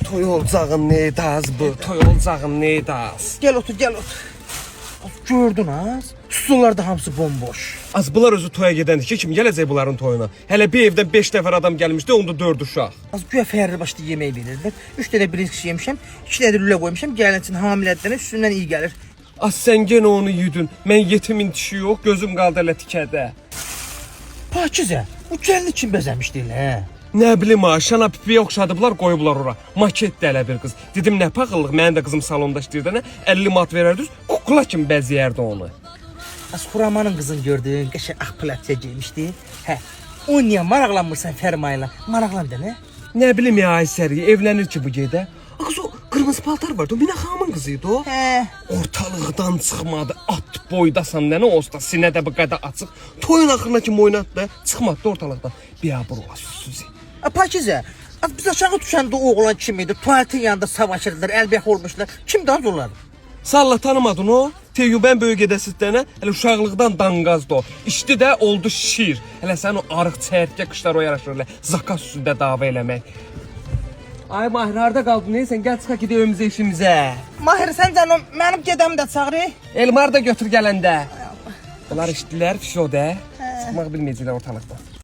Toy olacağın neydi az bu? Toy olacağın neydi az? Gel otur, gel otur. Gördün az. Stullar da hamısı bomboş. Az bunlar özü toya gedəndə ki, kim gələcək bunların toyuna? Hələ bir evdən 5 nəfər adam gəlmişdi, onda 4 uşaq. Az güya fəhərli başda yemək verirlər. 3 dənə birinci yemişəm, 2 dənə lülə qoymuşam. Gəlin üçün hamilədən üstündən iyi gəlir. Az sən genə onu yudun. Mən yetimin dişi yox, gözüm qaldı elə tikədə. Pakizə, bu gəlini kim bəzəmişdi elə? Nə bilim ha, şana pipiyə oxşadıblar, qoyublar ora. Maket də elə bir qız. Dedim nə paxıllıq, mənim də qızım salonda işləyirdi, 50 mat verərdiniz, kukla kimi bəzəyərdi onu. Az Xuramanın qızını gördün, qəşəng ağ platiya geymişdi. Hə, o niyə maraqlanmırsan Fərmayla? Maraqlan da nə? Nə bilim ya Aysəri, evlənir ki bu gedə. Qız o qırmızı paltar vardı, o Mina xanımın qızıydı o. Hə. Ortalıqdan çıxmadı, at boydasan nənə olsa, sinədə bu qədər açıq. Toyun axırına kimi oynatdı, çıxmadı ortalıqdan. Bir abur Suzi. Pakizə, az biz aşağı düşəndə o oğlan kim idi? Tuvaletin yanında savaşırdılar, əlbək olmuşlar. Kimdi az onlar? Salla tanımadın o? Teyyubən böyük edəsizdənə, hələ uşaqlıqdan danqazdı o. İşdi də oldu şir. Hələ sən o arıq çəyirtkə qışlar o yaraşır elə zakas üstündə dava eləmək. Ay Mahir, harada qaldın? Neysən, gəl çıxaq gedək evimizə işimizə. Mahir, sən canım, mənim gedəmi də çağırı. Elmar da götür gələndə. Bunlar işdilər, fişo də. Çıxmaq bilməyəcəklər ortalıqda.